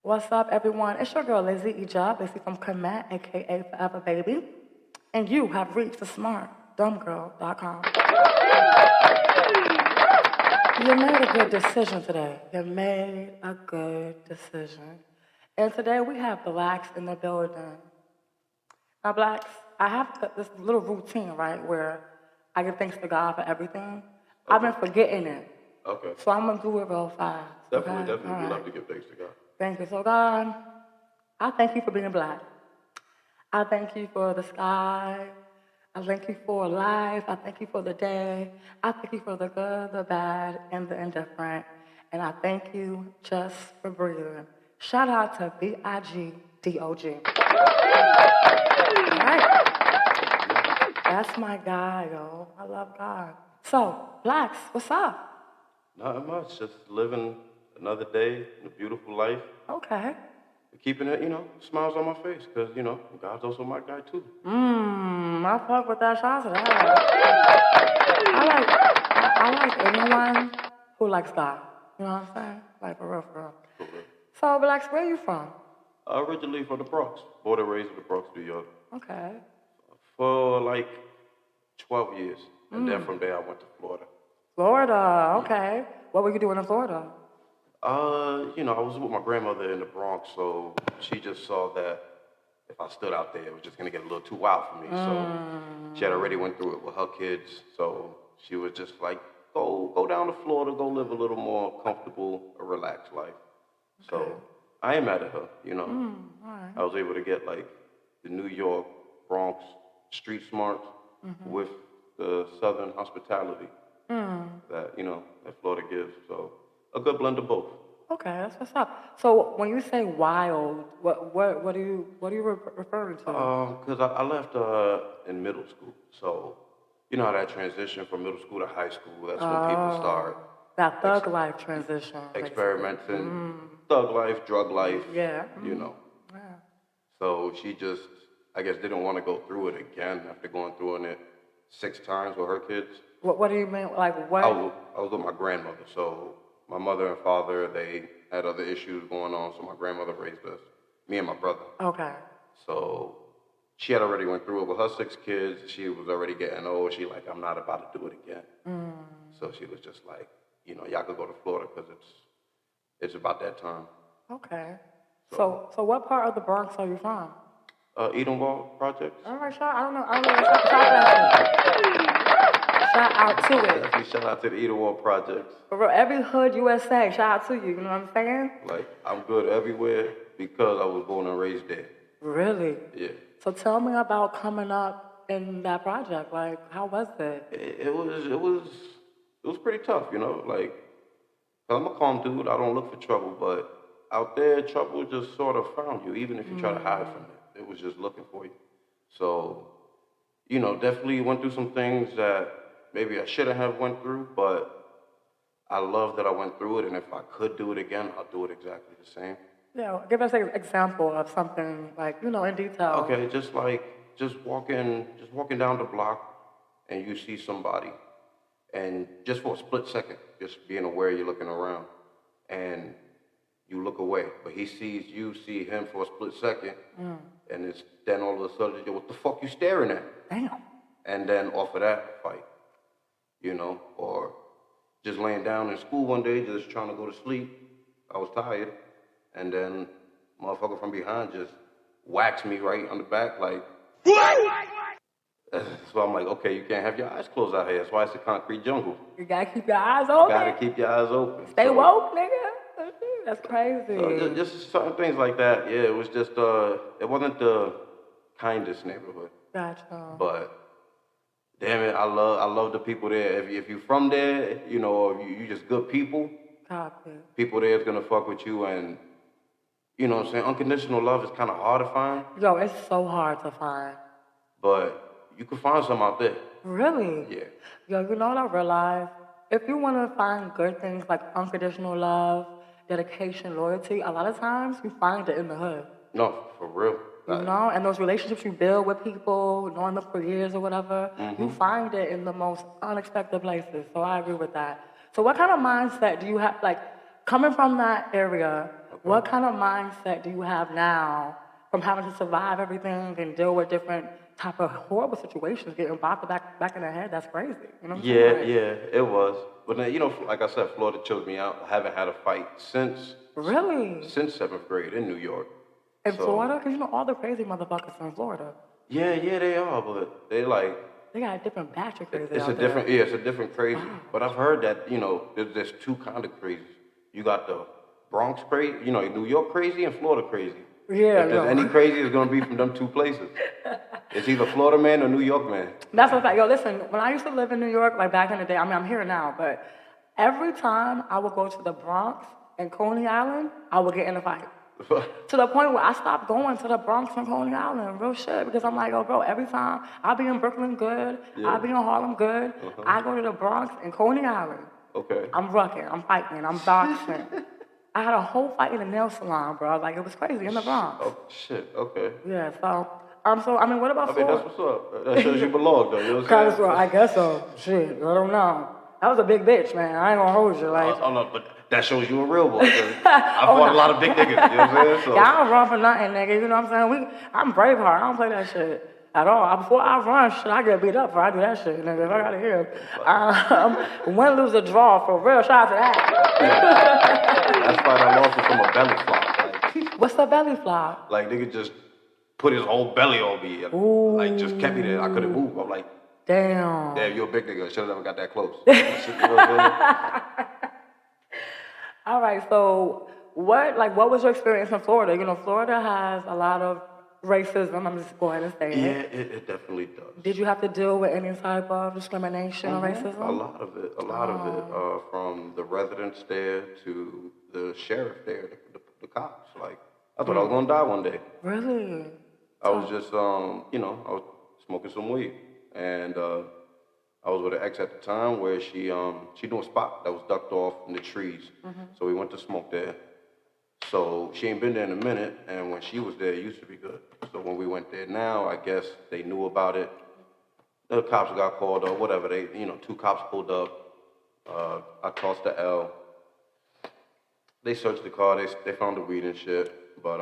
What's up, everyone? It's your girl, Lizzie Ijab, Lizzie from Command, aka Forever Baby. And you have reached the smartdumbgirl.com. You made a good decision today. You made a good decision. And today we have Blax in the building. Now, Blax, I have this little routine, right, where I give thanks to God for everything. I've been forgetting it. Okay. So I'm going to do it real fast. Definitely, okay? we love to give thanks to God. Thank you. So, God, I thank you for being Black. I thank you for the sky. I thank you for life. I thank you for the day. I thank you for the good, the bad, and the indifferent. And I thank you just for breathing. Shout out to B-I-G-D-O-G. All right. That's my guy, yo. I love God. So, Blax, what's up? Not much. Just living another day in a beautiful life. Okay. Keeping it, smiles on my face, because, God's also my guy, too. I fuck with that shot. I like anyone who likes God. You know what I'm saying? Like, for real, for real. For real. So, Blax, where you from? Originally from the Bronx. Born and raised in the Bronx, New York. Okay. For, 12 years. And then from there, I went to Florida. Florida, okay. Yeah. What were you doing in Florida? I was with my grandmother in the Bronx, so she just saw that if I stood out there, it was just going to get a little too wild for me. So she had already went through it with her kids, so she was just like, go down to Florida, go live a little more comfortable, a relaxed life. Okay. So I am mad at her, All right. I was able to get, the New York, Bronx street smarts with the Southern hospitality that, that Florida gives. So a good blend of both. Okay, that's what's up. So when you say wild, what are you referring to? Because I left in middle school. So you know how that transition from middle school to high school, that's when people start that thug life transition. Experimenting, thug life, drug life. Yeah. Yeah. So she just, I guess, didn't want to go through it again after going through it 6 times with her kids. What do you mean? Like what? I was with my grandmother. So my mother and father, they had other issues going on, so my grandmother raised us, me and my brother. Okay. So she had already went through it with her 6 kids. She was already getting old. She I'm not about to do it again. So she was just like, y'all could go to Florida because it's about that time. Okay. So what part of the Bronx are you from? Edenwald Projects. All right, I don't know. Shout out to it. Definitely shout out to the Edenwald Projects. For real, every hood USA, shout out to you. You know what I'm saying? I'm good everywhere because I was born and raised there. Really? Yeah. So tell me about coming up in that project. How was it? It was pretty tough, cause I'm a calm dude. I don't look for trouble, but out there, trouble just sort of found you, even if you try to hide from it. It was just looking for you. So, definitely went through some things that maybe I shouldn't have went through, but I love that I went through it, and if I could do it again, I'll do it exactly the same. Yeah, give us an example of something in detail. Okay, just walking down the block, and you see somebody, and just for a split second, just being aware you're looking around, and you look away, but he sees you, see him for a split second, and then all of a sudden, what the fuck you staring at? Damn. And then off of that, fight, or just laying down in school one day, just trying to go to sleep. I was tired, and then motherfucker from behind just whacks me right on the back, what? So I'm like, okay, you can't have your eyes closed out here. That's why it's a concrete jungle. You gotta keep your eyes open. You gotta keep your eyes open. Stay woke, nigga. That's crazy. Just certain things like that. Yeah, it was just, it wasn't the kindest neighborhood. Gotcha. But damn it, I love the people there. If you're from there, or you just good people, Copy. People there is gonna fuck with you, and you know what I'm saying? Unconditional love is kind of hard to find. Yo, it's so hard to find. But you can find some out there. Really? Yeah. Yo, you know what I realized? If you want to find good things like unconditional love, dedication, loyalty, a lot of times you find it in the hood. No, for real. You know, and those relationships you build with people, knowing them for years or whatever, you find it in the most unexpected places. So I agree with that. So what kind of mindset do you have, coming from that area, what kind of mindset do you have now from having to survive everything and deal with different type of horrible situations, getting bopped back in the head? That's crazy. You know what I'm Yeah, saying? yeah, it was. But then, you know, like I said, Florida chilled me out. I haven't had a fight Really? since seventh grade in New York. In So Florida? Because you know all the crazy motherfuckers in Florida. yeah, they are, but they like They got a different batch of crazy it's a out there. different it's a different crazy. But I've heard that, you know, there's two kind of crazy. You got the Bronx crazy, you know, New York crazy and Florida crazy. Yeah, If there's yo. any crazy, it's gonna be from them two places. It's either Florida man or New York man. That's what fact. Yo, listen, when I used to live in New York, like back in the day, I mean, I'm here now, but every time I would go to the Bronx and Coney Island, I would get in a fight. To the point where I stopped going to the Bronx and Coney Island, real shit, because I'm like, oh, bro, every time I'll be in Brooklyn good, I'll be in Harlem good, I go to the Bronx and Coney Island. Okay. I'm rucking, I'm fighting, I'm boxing. I had a whole fight in a nail salon, bro. Like, it was crazy in the Bronx. Oh shit, okay. Yeah, so I mean, what about I mean, Florida? that's what's up. That shows you belong, though. You know what I'm Cause, saying? well, I guess so. Shit, I don't know. That was a big bitch, man. I ain't gonna hold you. Like, Oh, no, but that shows you a real boy. I fought a lot of big niggas, you know what I'm saying? So. yeah, I don't run for nothing, nigga. You know what I'm saying? I'm Braveheart. I don't play that shit at all. Before I run, shit, I get beat up before I do that shit, nigga. If I gotta hear. Win, lose, or draw, for real. Shout out to that. That's why I lost it from a belly flop. Like, What's the belly flop? like nigga just put his whole belly on me. Like, just kept me there. I couldn't move. I'm like, Damn. damn, you're a big nigga. Should've never got that close. You know what I'm saying? All right, so what was your experience in Florida? You know, Florida has a lot of racism. I'm just going to say it. Yeah, it definitely does. Did you have to deal with any type of discrimination or racism? A lot of it, from the residents there to the sheriff there, the cops. Like, I thought I was gonna die one day. Really? I was just, you know, I was smoking some weed, and I was with an ex at the time where she knew a spot that was ducked off in the trees, so we went to smoke there. So she ain't been there in a minute, and when she was there, it used to be good. So when we went there now, I guess they knew about it. The cops got called up, whatever. They, you know, two cops pulled up. I tossed the L. They searched the car. They found the weed and shit. But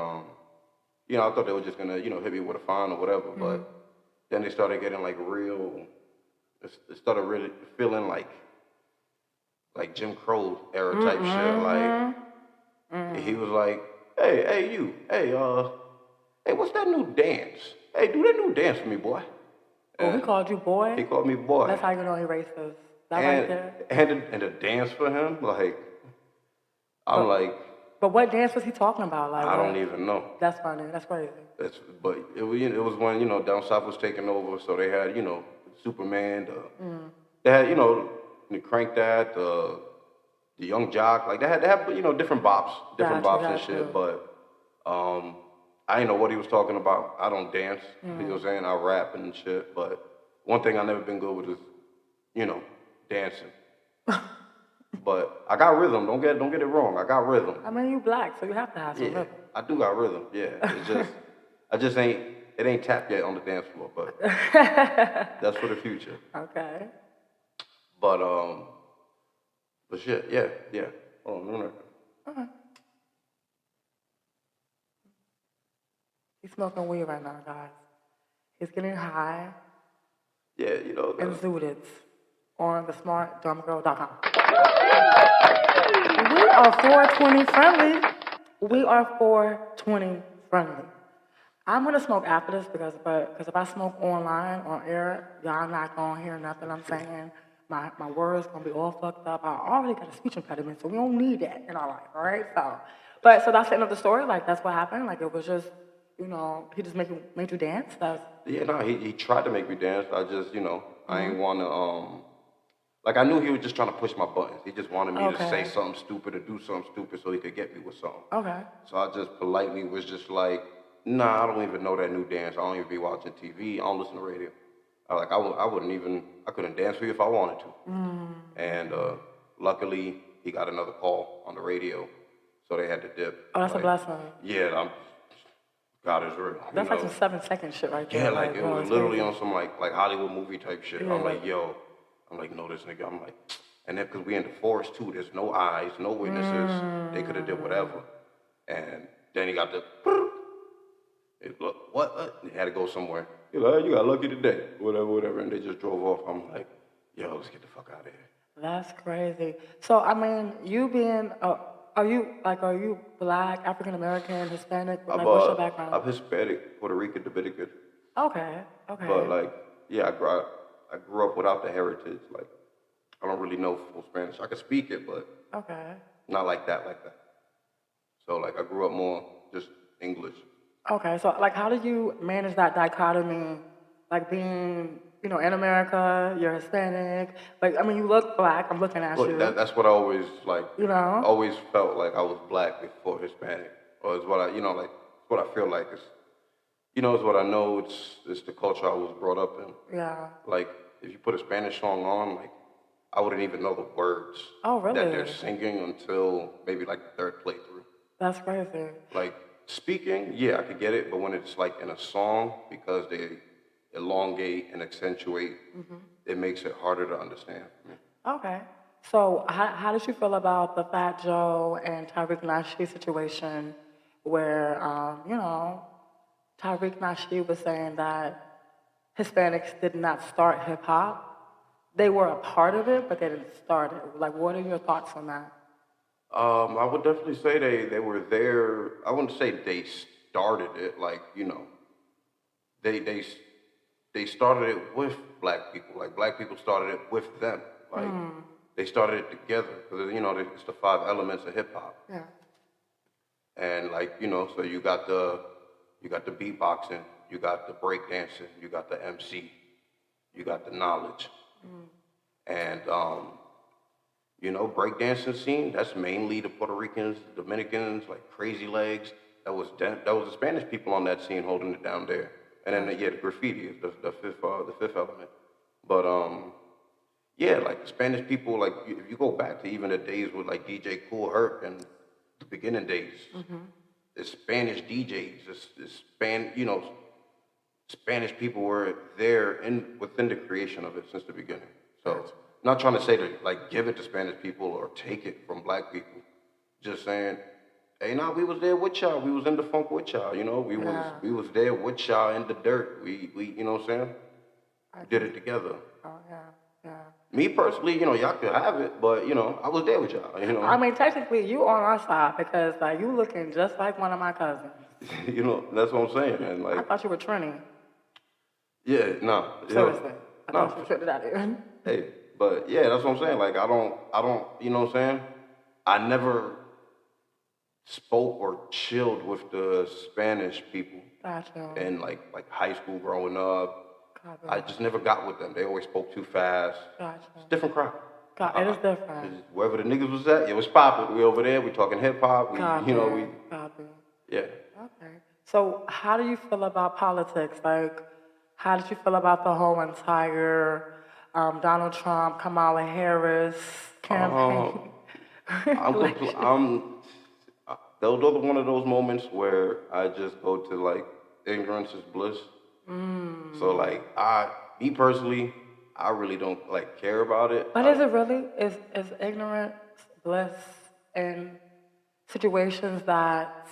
you know, I thought they were just gonna, you know, hit me with a fine or whatever. But then they started getting like real. It started really feeling like Jim Crow era type shit. Like he was like, hey, you, hey, what's that new dance? Hey, do that new dance for me, boy. Oh, he called you boy? He called me boy. That's how you know he racist. That right there? And the dance for him, like, I'm like. But what dance was he talking about? Like, I don't even know. That's funny. That's crazy. But it was when, you know, down south was taking over, so they had, you know, Superman, they had, you know, the Crank That, the Young Jock, like they had, you know, different bops and shit. But I didn't know what he was talking about. I don't dance, you know what I'm saying? I rap and shit. But one thing I never been good with is, you know, dancing. But I got rhythm. Don't get it wrong. I got rhythm. I mean, you black, so you have to have some rhythm. I do got rhythm. Yeah, it's just it ain't tapped yet on the dance floor. But that's for the future. Okay. But shit, yeah. Hold on, no. Okay. He's smoking weed right now, guys. He's getting high. Yeah, you know. And zooted on thesmartdumbgirl.com. We are 420 friendly. We are 420 friendly. I'm gonna smoke after this because if I smoke online on air, y'all not gonna hear nothing I'm saying. My words gonna be all fucked up. I already got a speech impediment, so we don't need that in our life, all right? So that's the end of the story. Like, that's what happened. Like, it was just, you know, he just made you dance. Yeah, no, he tried to make me dance. I just, you know, I ain't wanna like, I knew he was just trying to push my buttons. He just wanted me to say something stupid or do something stupid so he could get me with something. Okay. So I just politely was just like, nah, I don't even know that new dance. I don't even be watching TV. I don't listen to radio. I couldn't dance for you if I wanted to. And luckily, he got another call on the radio, so they had to dip. Oh, that's a blessing. Yeah, God is real. That's like some 7-second shit right there. Yeah, like it was literally on some like Hollywood movie type shit. Yeah, I'm like, yo. I'm like, no, this nigga. I'm like, And then because we in the forest too, there's no eyes, no witnesses. They could have did whatever. And then he got the, look, what? He had to go somewhere. He's like, oh, you got lucky today, whatever. And they just drove off. I'm like, yo, let's get the fuck out of here. That's crazy. So, I mean, you being, are you Black, African American, Hispanic? Like, what's your background? I'm Hispanic, Puerto Rican, Dominican. Okay. But like, yeah, I grew up without the heritage. Like, I don't really know full Spanish. I can speak it, but not like that. So like, I grew up more just English. Okay, so like, how do you manage that dichotomy, like being, in America, you're Hispanic, like, I mean, you look Black, I'm looking at you. That's what I always, like, know? always felt like I was Black before Hispanic, or is what I, like, what I feel like is, it's what I know, it's the culture I was brought up in. Yeah. Like, if you put a Spanish song on, like, I wouldn't even know the words really? that they're singing until maybe like the third playthrough. That's crazy. Like, speaking, yeah, I could get it, but when it's like in a song, because they elongate and accentuate, it makes it harder to understand for me. Okay. So how did you feel about the Fat Joe and Tariq Nasheed situation where, Tariq Nasheed was saying that Hispanics did not start hip hop? They were a part of it, but they didn't start it. Like, what are your thoughts on that? I would definitely say they were there. I wouldn't say they started it, like, they started it with Black people. Like, Black people started it with them. Like, they started it together because, it's the 5 elements of hip hop. Yeah. And like, so you got the beatboxing, you got the breakdancing, you got the MC, you got the knowledge. And, breakdancing scene, that's mainly the Puerto Ricans, Dominicans, like Crazy Legs. That was the Spanish people on that scene holding it down there. And then, the graffiti is the fifth element. But, yeah, like the Spanish people, like if you go back to even the days with like DJ Kool Herc and the beginning days, the Spanish DJs, Spanish people were there within the creation of it since the beginning. So, not trying to say to like give it to Spanish people or take it from Black people. Just saying, hey, we was there with y'all. We was in the funk with y'all. We was there with y'all in the dirt. We you know what I'm saying? Did it together. Oh yeah. Me personally, y'all could have it, but I was there with y'all. I mean, technically, you on our side because like you looking just like one of my cousins. That's what I'm saying, man. Like, I thought you were Trini. Yeah, no. Seriously, I thought you tripped it out here. Hey, but yeah, that's what I'm saying. Like, I don't, you know what I'm saying? I never spoke or chilled with the Spanish people. Gotcha. And like high school growing up. Gotcha. I just never got with them. They always spoke too fast. Gotcha. It's a different crowd. It is different. Wherever the niggas was at, it was popping. We over there, we talking hip hop. Copy. Yeah. Okay. So how do you feel about politics? Like, how did you feel about the whole entire Donald Trump, Kamala Harris campaign? Those are one of those moments where I just go to like, ignorance is bliss. So like, me personally, I really don't like care about it. But is it really? Is ignorance bliss in situations that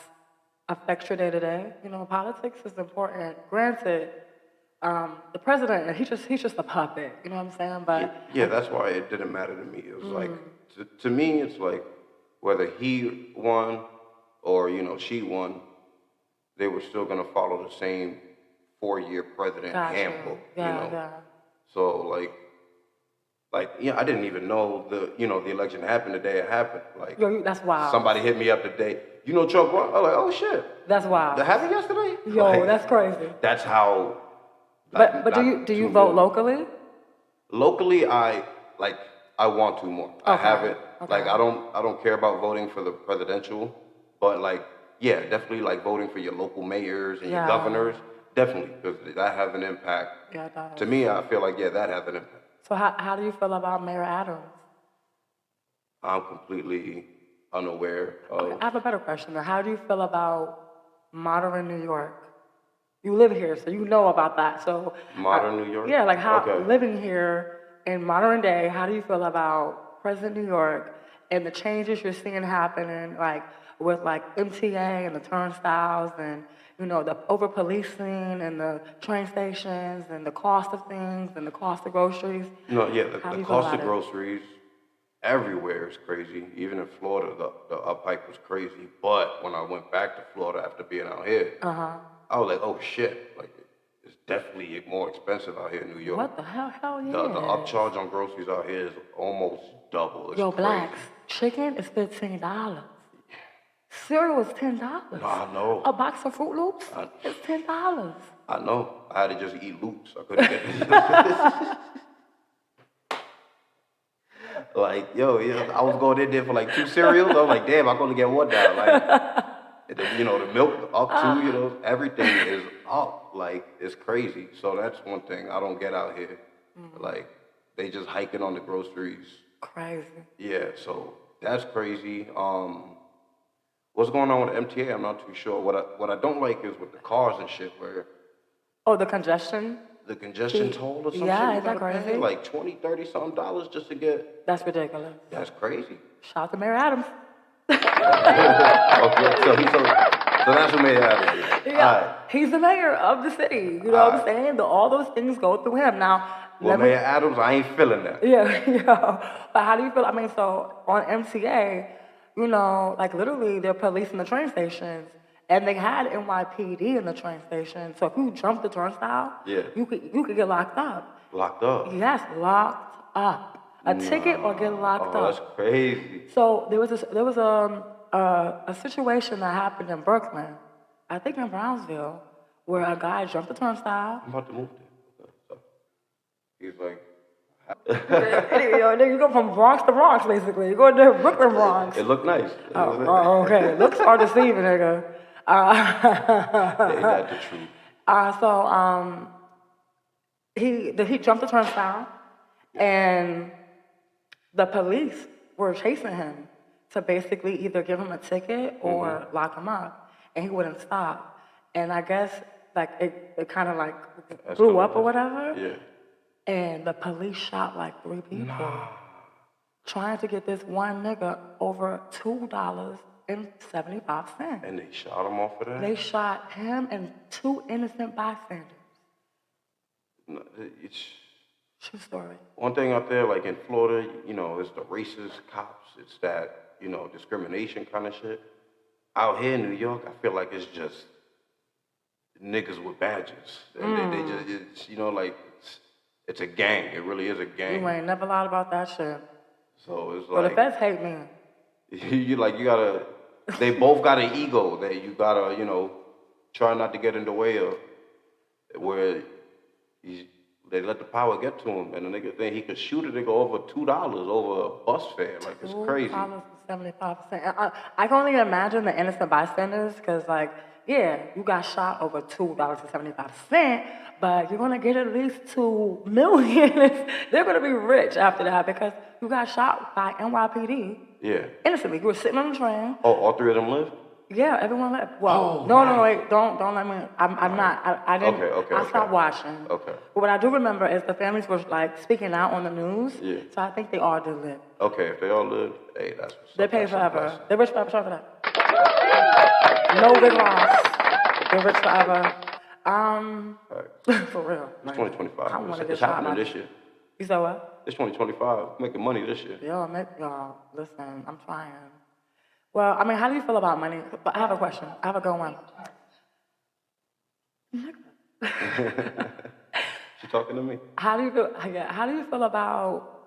affect your day to day? Politics is important. Granted, the president, he's just a puppet. You know what I'm saying? But yeah, that's why it didn't matter to me. It was like, to me, it's like whether he won or she won, they were still gonna follow the same 4-year president handbook. Yeah. So I didn't even know the election happened the day it happened. Like, yo, that's wild. Somebody hit me up today. Trump won. I was like, oh shit. That's wild. That happened yesterday. Yo, that's crazy. That's how. But do you vote locally? Locally, I want to more. Okay. I haven't. Okay. Like, I don't care about voting for the presidential, but like, yeah, definitely like voting for your local mayors and your governors. Definitely, because that has an impact. Yeah, it does. To me, I feel like, that has an impact. So how do you feel about Mayor Adams? I'm completely unaware of... Okay, I have a better question. How do you feel about modern New York? You live here, so you know about that. So modern New York? Yeah, like living here in modern day, how do you feel about President New York and the changes you're seeing happening, like with like MTA and the turnstiles and the over policing and the train stations and the cost of things and the cost of groceries. Yeah, How do the you feel cost about of it? groceries everywhere is crazy. Even in Florida, the up hike was crazy. But when I went back to Florida after being out here, I was like, oh shit, like it's definitely more expensive out here in New York. What the hell? Hell The yeah. upcharge on groceries out here is almost double. It's Yo, crazy. Blax, chicken is $15. Cereal is $10. No, I know. A box of Fruit Loops I, is $10. I know. I had to just eat loops. I couldn't get like, yeah, I was going in there for like 2 cereals. I was like, damn, I'm gonna get one now. Like, and then, the milk up too. Everything is up. Like, it's crazy. So that's one thing I don't get out here. Like, they just hiking on the groceries. Crazy. Yeah, so that's crazy. What's going on with MTA? I'm not too sure. What I don't like is with the cars and shit, where Oh, the congestion? the congestion toll or some Yeah, shit you is that gotta pay, crazy? like 20, 30 something dollars just to get. That's ridiculous. That's crazy. Shout out to Mary Adams. Okay, so that's what made it happen. Yeah, All right. he's the mayor of the city. You know what I'm saying? All those things go through him. Now, Well, Mayor Adams, I ain't feeling that. yeah. But how do you feel? I mean, so on MTA, like literally they're policing the train stations. And they had NYPD in the train station. So if you jump the turnstile, Yeah. you could get locked up. Locked up. Yes, locked up. A ticket or get locked Oh, up. that's crazy. So there was a situation that happened in Brooklyn, I think in Brownsville, where a guy jumped the turnstile. I'm about to move there. So he's like, You go from Bronx to Bronx, basically. You go to Brooklyn, Bronx. it looked nice. Oh, okay. Looks are deceiving, nigga. Ain't that the truth? He jumped the turnstile, and the police were chasing him to basically either give him a ticket or lock him up, and he wouldn't stop. And I guess like it kind of like blew up or whatever. Yeah. And the police shot like 3 people trying to get this one nigga over $2.75. And they shot him off of that? They shot him and 2 innocent bystanders. No, it's True story. one thing out there, like in Florida, it's the racist cops. It's that, discrimination kind of shit. Out here in New York, I feel like it's just niggas with badges. And they just, it's a gang. It really is a gang. You ain't never lied about that shit. So it's But the like, feds hate me. you gotta, they both got an ego that you gotta, try not to get in the way of, where they let the power get to him, and the nigga think he could shoot a nigga over $2 over a bus fare. Like, it's crazy. $2.75. I can only imagine the innocent bystanders, because, like, yeah, you got shot over $2.75, but you're gonna get at least $2 million. They're gonna be rich after that because you got shot by NYPD. Yeah. Innocently. You were sitting on the train. Oh, all 3 of them live? Yeah, everyone left. Well, Oh, no, wait, don't let me. I'm not. I didn't. Okay, I stopped watching. Okay. But what I do remember is the families were like speaking out on the news. Yeah. So I think they all did live. Okay, if they all live, hey, that's what's They up. pay That's a forever. blessing. They're rich forever. Shout out for that. No big loss. They're rich forever. Right. For real. It's 2025. I wanna get It's shot happening by- this year. You said what? It's 2025. Making money this year. Y'all, listen, I'm trying. Well, I mean, how do you feel about money? But I have a question. I have a good one. She talking to me? How do you feel? Yeah, how do you feel about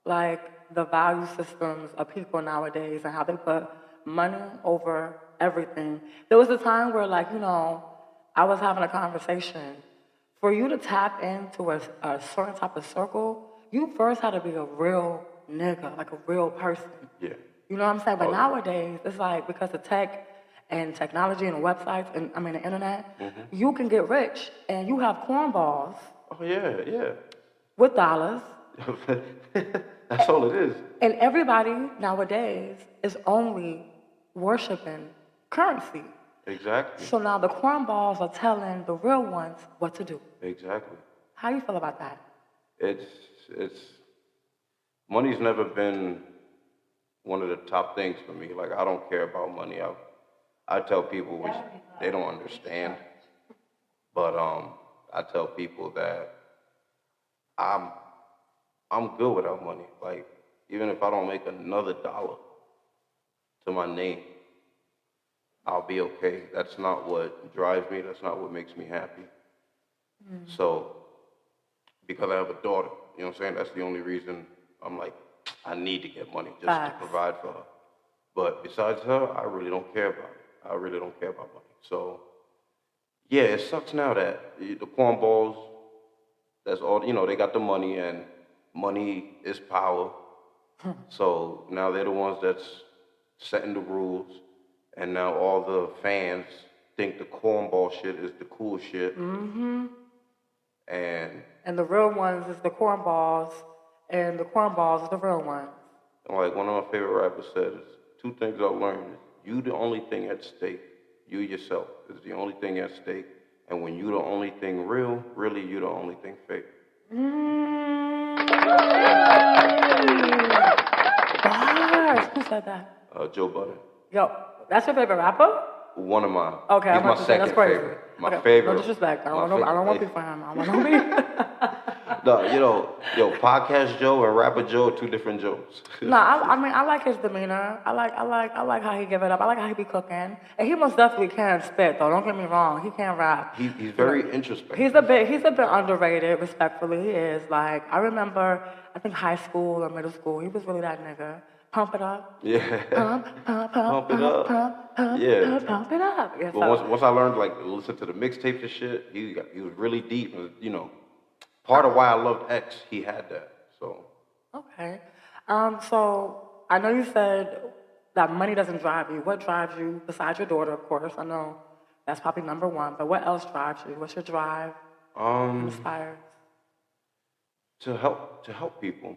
like the value systems of people nowadays and how they put money over everything? There was a time where, like, I was having a conversation. For you to tap into a certain type of circle, you first had to be a real nigga, like a real person. Yeah. You know what I'm saying? But Oh, yeah. nowadays, it's like because of tech and technology and the websites and the internet, you can get rich and you have cornballs Oh, yeah. with dollars. That's all it is. And everybody nowadays is only worshiping currency. Exactly. So now the cornballs are telling the real ones what to do. Exactly. How do you feel about that? It's money's never been one of the top things for me. Like I don't care about money. I tell people which they don't understand, but I tell people that I'm I'm good without money. Like even if I don't make another dollar to my name, I'll be okay. That's not what drives me. That's not what makes me happy. So because I have a daughter, you know what I'm saying? That's the only reason I'm like, I need to get money just to Facts. provide for her. But besides her, I really don't care about it. I really don't care about money. So yeah, it sucks now that the cornballs, that's all, they got the money and money is power. So now they're the ones that's setting the rules. And now all the fans think the cornball shit is the cool shit. And And the real ones is the cornballs, and the cornballs is the real ones. like one of my favorite rappers said, is two things I've learned. You the only thing at stake. You yourself is the only thing at stake. And when you the only thing real, really you the only thing fake. Gosh, who said that? Joe Budden. Yo, that's your favorite rapper? One of mine. Okay, He's I'm my about to say that's second crazy. favorite. My Okay, favorite. no disrespect. I my don't want fa- to be for him. I want to be. No, Podcast Joe and Rapper Joe are two different Joes. No, I mean I like his demeanor. I like how he give it up. I like how he be cooking, and he most definitely can spit though. Don't get me wrong, he can rap. He's very introspective. He's a bit underrated. Respectfully, he is. Like I remember, I think high school or middle school, he was really that nigga. Pump it up. Yeah. Pump it up. Yeah. pump it up. Yeah, But once I learned like to listen to the mixtapes and shit, he was really deep. And, part of why I loved X, he had that. So okay. So I know you said that money doesn't drive you. What drives you besides your daughter, of course? I know that's probably number one. But what else drives you? What's your drive? Inspires? to help people,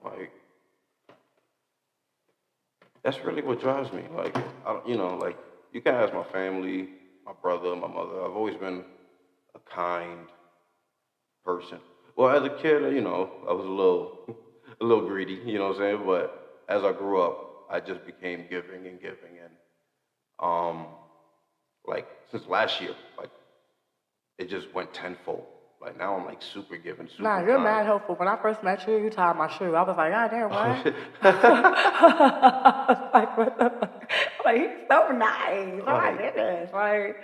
like that's really what drives me. Like like you can ask my family, my brother, my mother. I've always been a kind person. Well, as a kid, I was a little greedy, you know what I'm saying? But as I grew up, I just became giving and giving, and like since last year, like it just went tenfold. Like now I'm like super giving, super Nah, you're kind. mad helpful. When I first met you, you tied my shoe. I was like, God damn, what? Like, what the fuck? Like, he's so nice. Oh my Like, goodness. Like,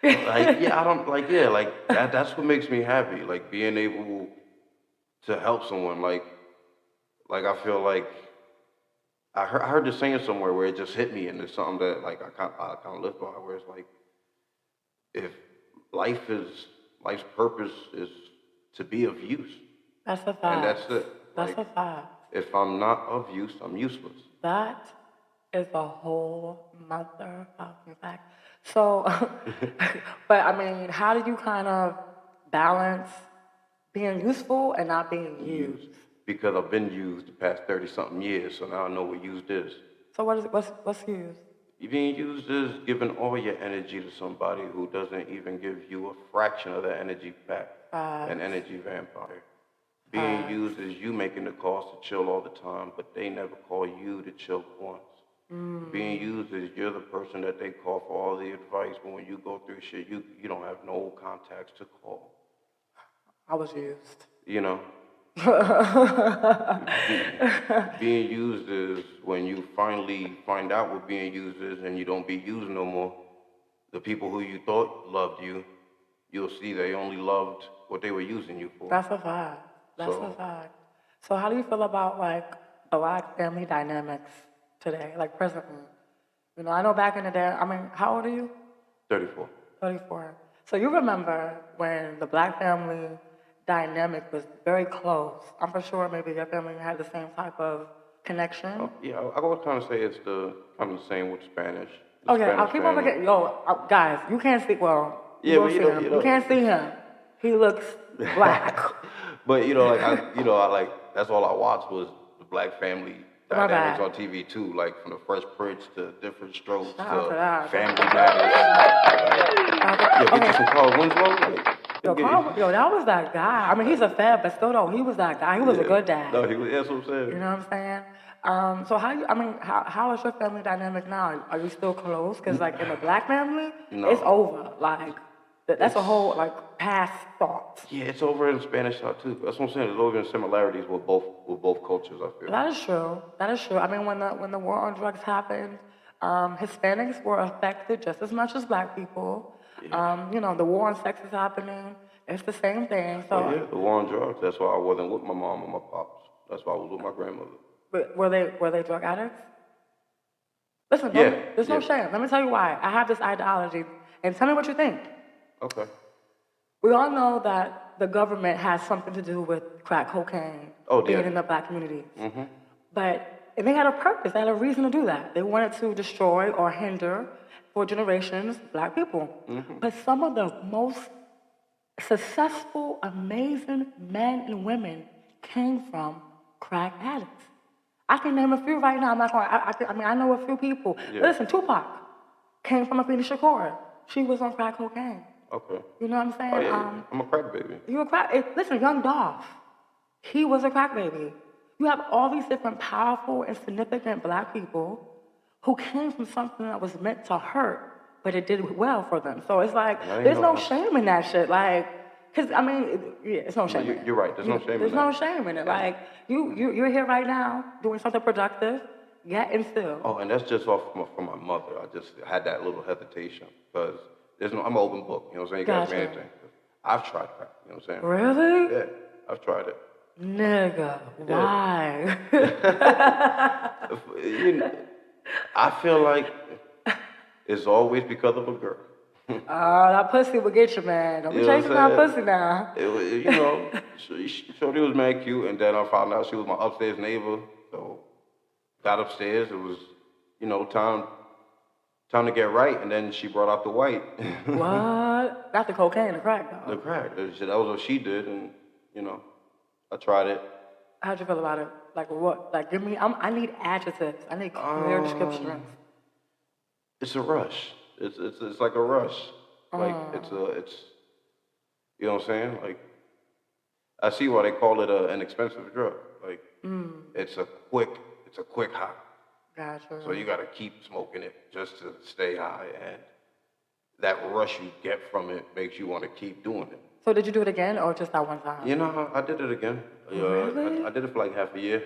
like yeah, I don't like yeah, like that's what makes me happy. Like being able to help someone. Like I feel like I heard this saying somewhere where it just hit me, and it's something that like I kind of live by. Where it's like if life's purpose is to be of use, that's a fact. and that's it. That's Like a fact. if I'm not of use, I'm useless. That is a whole motherfucking fact. So, but I mean, how do you kind of balance being useful and not being used? Because I've been used the past 30 something years, so now I know what used is. So what's used? Being used is giving all your energy to somebody who doesn't even give you a fraction of that energy back. An energy vampire. Being used is you making the calls to chill all the time, but they never call you to chill once. Being used is you're the person that they call for all the advice, but when you go through shit, you don't have no contacts to call. I was used. You know? Being used is when you finally find out what being used is and you don't be used no more. The people who you thought loved you, you'll see they only loved what they were using you for. That's a fact. That's a fact. So how do you feel about like Black family dynamics today, like presently? I know back in the day, I mean, how old are you? 34. 34. So you remember when the Black family dynamic was very close. I'm for sure maybe your family had the same type of connection. Yeah, I would kind of say it's kind of the same with Spanish. Okay, I'll keep on forgetting. Guys, you can't see, well, Yeah, but you can't see him. He looks black. But I like that's all I watched was the Black family dynamics on TV too, like from the Fresh Prince to Different Strokes to Family Matters. Get you some Carl Winslow. Yo, Carl, yo, that was that guy. I mean, he's a fed, but still though, he was that guy. He was a good dad. No, he was. That's what I'm saying. You know what I'm saying? So how is your family dynamic now? Are you still close? Because like in the black family, No. it's over. Like that's a whole like past thought. Yeah, it's over in the Spanish side too. That's what I'm saying. There's always similarities with both cultures. I feel. That is true. That is true. I mean, when the war on drugs happened, Hispanics were affected just as much as black people. Yeah. You know, the war on sex is happening. It's the same thing. So Yeah, the war on drugs. That's why I wasn't with my mom and my pops. That's why I was with my grandmother. but were they drug addicts? Listen, there's no shame. Let me tell you why. I have this ideology, and tell me what you think. Okay. We all know that the government has something to do with crack cocaine being in the black community. And they had a purpose, they had a reason to do that. They wanted to destroy or hinder for generations black people. But some of the most successful, amazing men and women came from crack addicts. I can name a few right now. I'm not going. I know a few people. Yeah. Listen, Tupac came from Afeni Shakur. She was on crack cocaine. Okay. You know what I'm saying? Oh, yeah. I'm a crack baby. You a crack? Listen, Young Dolph, he was a crack baby. You have all these different powerful and significant black people who came from something that was meant to hurt, but it did well for them. So it's like there's no shame in that shit. Like, cause I mean, it's no shame. You're right. There's no shame in that. There's no shame in it. Like you're here right now doing something productive, yet and still. Oh, and that's just from my mother. I just had that little hesitation because I'm an open book. You know what I'm saying? You can ask me anything. I've tried crack. You know what I'm saying? Really? Yeah, I've tried it. Nigga, why? I feel like it's always because of a girl. That pussy will get you, man. Don't be chasing that pussy now. Shorty was mad cute, and then I found out she was my upstairs neighbor. So, got upstairs. It was, time to get right, and then she brought out the white. What? Not the cocaine, the crack, though. The crack. That was what she did, and I tried it. How'd you feel about it? Like what? Like give me. I need adjectives. I need clear descriptions. It's a rush. It's like a rush. Like it's you know what I'm saying? Like I see why they call it an expensive drug. Like it's a quick high. Gotcha. So you gotta keep smoking it just to stay high, and that rush you get from it makes you want to keep doing it. So did you do it again or just that one time? I did it again. Really? I did it for like half a year.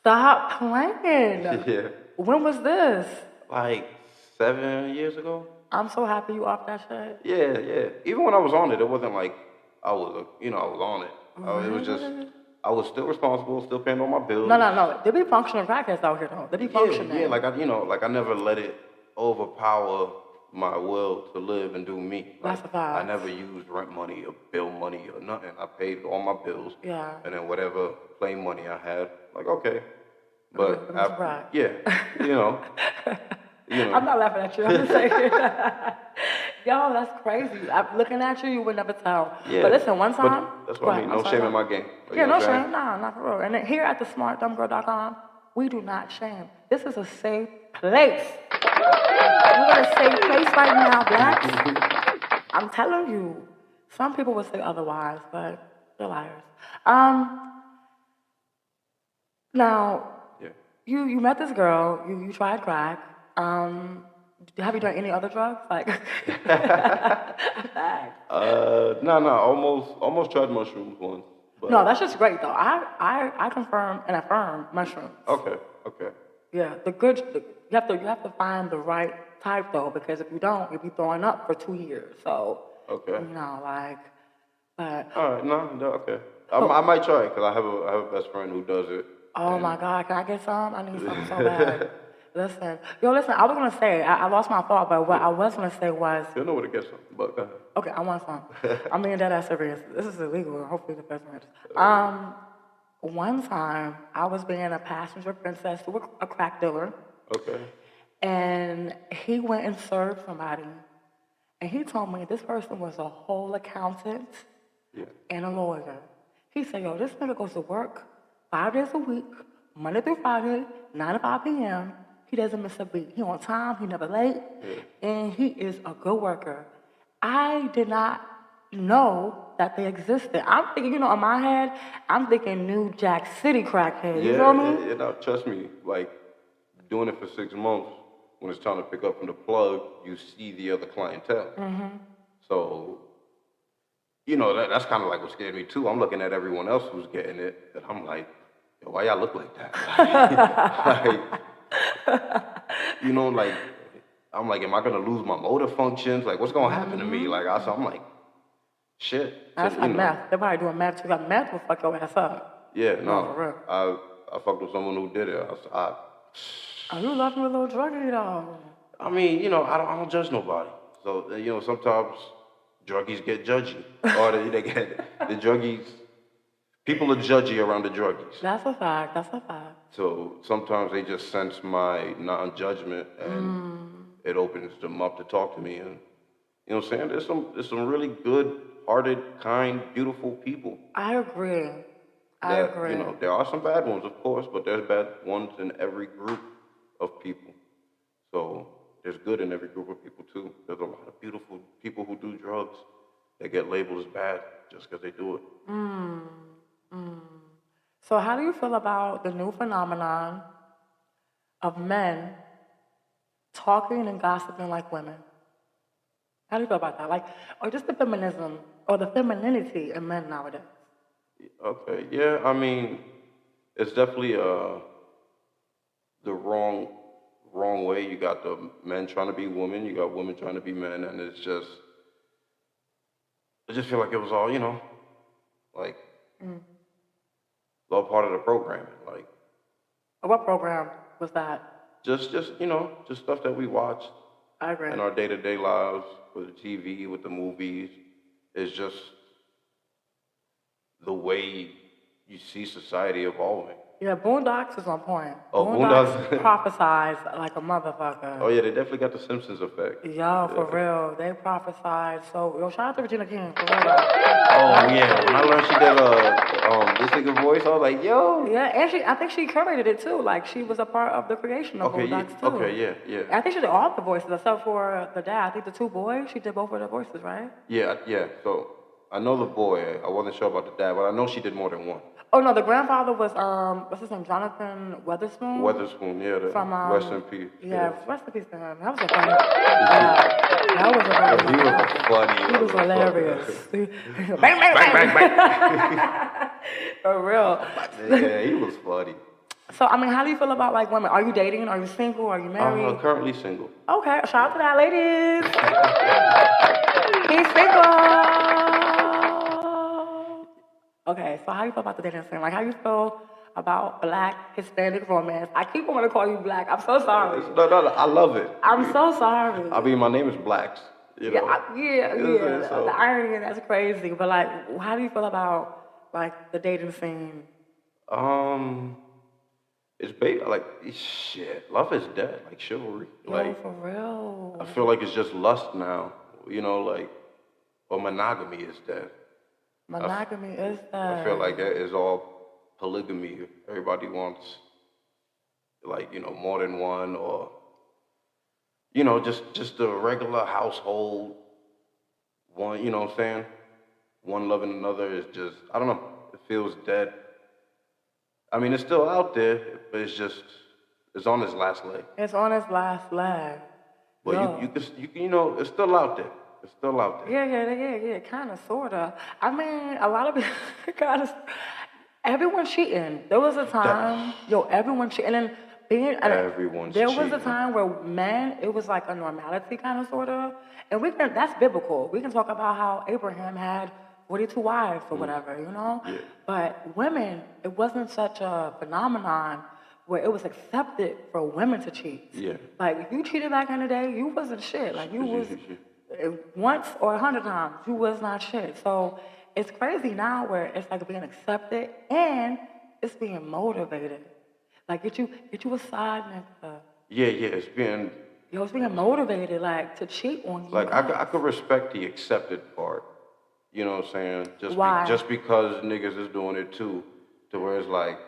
Stop playing. Yeah. When was this? Like 7 years ago. I'm so happy you off that shit. Yeah. Even when I was on it, it wasn't like I was on it. Really? It was just, I was still responsible, still paying all my bills. No. There be functional crackheads out here though. There be functioning. Yeah, like I never let it overpower my will to live and do me. That's a fact. I never used rent money or bill money or nothing. I paid all my bills. Yeah. And then whatever play money I had, like okay. But I'm not laughing at you. I'm just saying. Yo, that's crazy. I'm looking at you, you would never tell. Yeah. But listen, one time. But that's what I mean. No shame in my game. Yeah, no shame. Nah, not for real. And then here at the smartdumbgirl.com, we do not shame. This is a safe place. We're in a safe place right now, Blax. I'm telling you. Some people would say otherwise, but they're liars. Now, you met this girl. You tried crack. Have you done any other drugs? Like, no. Almost tried mushrooms once. But no, that's just great though. I confirm and affirm mushrooms. Okay. Yeah, you have to find the right type though, because if you don't, you'll be throwing up for 2 years. So okay. But all right, no, okay. I might try it because I have a best friend who does it. Oh my God, can I get some? I need some so bad. Listen, I was gonna say I lost my thought, but what I was gonna say was. You'll know where to get some, but go ahead. Okay, I want some. I'm being dead ass serious. This is illegal. Hopefully the person. One time I was being a passenger princess to a crack dealer. Okay. And he went and served somebody, and he told me this person was a whole accountant and a lawyer. He said, "Yo, this nigga goes to work 5 days a week, Monday through Friday, 9 to 5 p.m. He doesn't miss a beat. He on time. He never late, and he is a good worker." I did not know that they existed. I'm thinking, in my head, I'm thinking New Jack City crackhead. You Yeah, feel me? trust me, like doing it for 6 months, when it's time to pick up from the plug, you see the other clientele. So, that's kind of like what scared me too. I'm looking at everyone else who's getting it, and I'm like, yo, why y'all look like that? Like, I'm like, am I gonna lose my motor functions? Like, what's gonna happen to me? Like, I'm like, shit. So, That's like meth. They're probably doing meth too. Like, meth will fuck your ass up. Yeah, No, for real. I fucked with someone who did it. Oh, you love me a little druggy though. I mean, I don't judge nobody. So, sometimes druggies get judgy, or they get the druggies. People are judgy around the druggies. That's a fact. That's a fact. So sometimes they just sense my non-judgment, and it opens them up to talk to me. And you know what I'm saying? There's some really good-hearted, kind, beautiful people. I agree. There are some bad ones, of course, but there's bad ones in every group of people. So there's good in every group of people too. There's a lot of beautiful people who do drugs that get labeled as bad just because they do it. So how do you feel about the new phenomenon of men talking and gossiping like women? How do you feel about that? Like, or just the feminism or the femininity in men nowadays? Okay, yeah, I mean, it's definitely the wrong way. You got the men trying to be women, you got women trying to be men, and I just feel like it was all, like it's all part of the programming. Like, What program was that? just just stuff that we watched I agree. in our day-to-day lives, with the TV, with the movies. It's just the way you see society evolving. Yeah, Boondocks is on point. Oh, Boondocks prophesize like a motherfucker. Oh yeah, they definitely got the Simpsons effect. Yo, for real. They prophesied. So, shout out to Regina King. For real. Oh yeah, when I learned she did this nigga voice, I was like, yo. Yeah, and I think she curated it too. Like, she was a part of the creation of Boondocks too. Okay, yeah. I think she did all the voices except for the dad. I think the two boys, she did both of the voices, right? Yeah. So I know the boy. I wasn't sure about the dad, but I know she did more than one. Oh no, the grandfather was what's his name? Jonathan Weatherspoon. Weatherspoon, yeah. From rest in peace. Yeah, rest in peace to him. That was a funny. That was a funny. He was funny. He was hilarious. Bang, bang, bang. For real. Yeah, he was funny. So I mean, how do you feel about like women? Are you dating? Are you single? Are you married? I'm currently single. Okay, shout out to that, ladies. He's single. Okay, so how do you feel about the dating scene? Like, how you feel about Black Hispanic romance? I keep wanting to call you Black. I'm so sorry. No, I love it. I'm so sorry. I mean, my name is Blax. You know? Yeah. So. The irony, that's crazy. But like, how do you feel about like the dating scene? It's like shit. Love is dead. Like chivalry. Yo, for real. I feel like it's just lust now. Or monogamy is dead. Monogamy is dead. I feel like that is all polygamy. Everybody wants more than one, or just a regular household. One, you know what I'm saying? One loving another is just, I don't know. It feels dead. I mean, it's still out there, but it's on its last leg. It's on its last leg. But you can, it's still out there. It's still out there. Yeah, kind of, sort of. I mean, a lot of people, kind of, everyone cheating. There was a time, everyone cheating. And then everyone's there was cheating. a time where men, it was like a normality, kind of, sort of. And that's biblical. We can talk about how Abraham had 42 wives or whatever, Yeah. But women, it wasn't such a phenomenon where it was accepted for women to cheat. Yeah. Like, if you cheated back in the day, you wasn't shit. Like, you was... once or 100 times, you was not shit. So it's crazy now where it's like being accepted and it's being motivated. Like get you a side nigga. Yeah, it's being motivated like to cheat on you. Like I could respect the accepted part. You know what I'm saying? Why? Just because niggas is doing it too, to where it's like,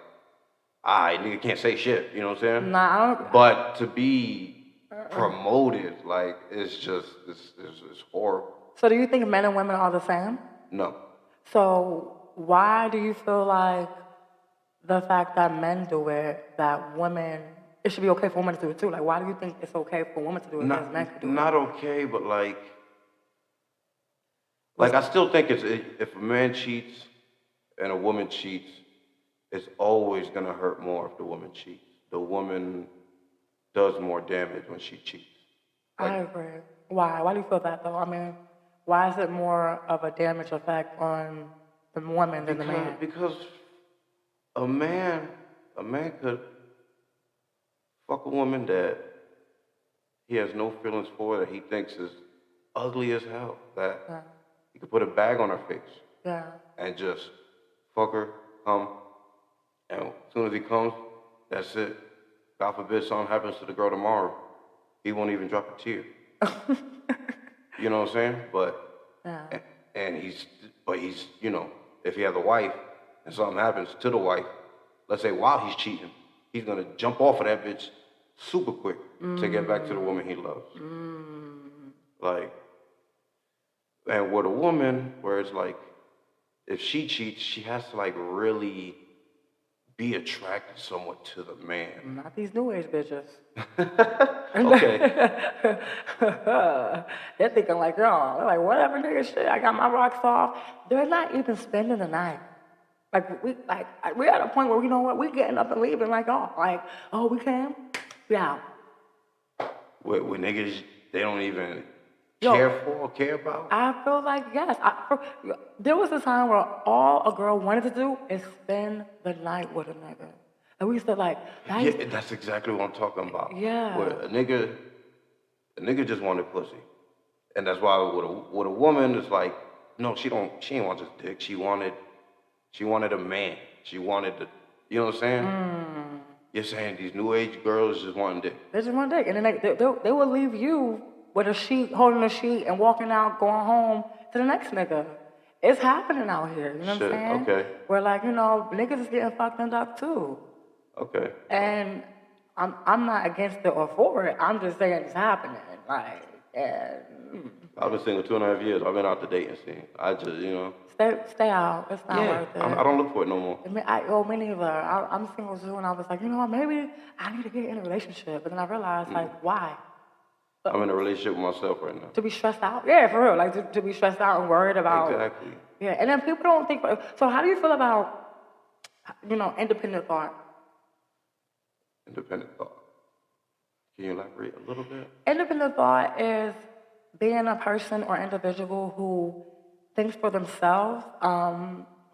nigga can't say shit. You know what I'm saying? Nah, I don't. But to be promoted, like, it's just, it's horrible. So do you think men and women are the same? No. So why do you feel like the fact that men do it, that women, it should be okay for women to do it too? Like, why do you think it's okay for women to do it because men can do it? Not okay, but like I still think if a man cheats and a woman cheats, it's always gonna hurt more if the woman cheats. The woman does more damage when she cheats. I agree. Why? Why do you feel that though? I mean, why is it more of a damage effect on the woman than the man? Because a man could fuck a woman that he has no feelings for, that he thinks is ugly as hell, that Yeah. he could put a bag on her face Yeah. and just fuck her, come, and as soon as he comes, that's it. God forbid something happens to the girl tomorrow, he won't even drop a tear. You know what I'm saying? Yeah. And he's, you know, if he has a wife and something happens to the wife, let's say while he's cheating, he's gonna jump off of that bitch super quick to get back to the woman he loves. Like, and with a woman, where it's like, if she cheats, she has to like really be attracted somewhat to the man. Not these new age bitches. Okay. They're thinking like, yo, they're like, whatever nigga shit, I got my rocks off. They're not even spending the night. We're at a point where, you know what, we're getting up and leaving oh, we came? We out. With niggas they don't even Yo, care about? I feel like, yes. There was a time where all a girl wanted to do is spend the night with a nigga. And we used to Yeah, that's exactly what I'm talking about. Yeah. Where a nigga just wanted pussy. And that's why with a woman, it's like, no, she ain't want just dick. She wanted a man. She wanted you know what I'm saying? You're saying these new age girls just want dick. They just want dick. And then they will leave you with a sheet, holding a sheet and walking out, going home to the next nigga. It's happening out here, you know what I'm saying? Okay. Where niggas is getting fucked up too. Okay. And I'm not against it or for it. I'm just saying it's happening. I've been single 2.5 years. I've been out the dating scene. I just, you know. Stay out. It's not worth it. I don't look for it no more. Me neither. I'm single too, and I was like, you know what? Maybe I need to get in a relationship. But then I realized, why? I'm in a relationship with myself right now. To be stressed out? Yeah, for real. To be stressed out and worried about. Exactly. Yeah, and then people don't think. So how do you feel about, independent thought? Independent thought. Can you elaborate a little bit? Independent thought is being a person or individual who thinks for themselves,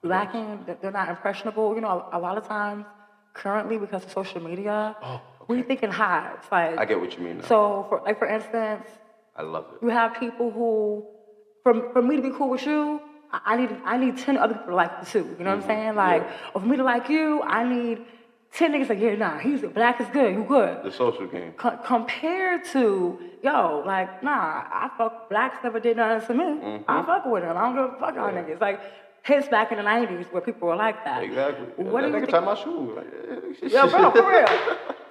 lacking, they're not impressionable. A lot of times, currently, because of social media, we think in hives. I get what you mean now. So, for instance, I love it. you have people who, for me to be cool with you, I need 10 other people to like you too. You know what I'm saying? Or for me to like you, I need 10 niggas like, yeah, nah, Black is good, you good. The social game. Compared to, I fuck Blacks never did nothing to me. I fuck with them. I don't give a fuck on niggas. Hits back in the 90s where people were like that. Exactly. What that do you nigga think? tie my shoe. Yo, bro, for real.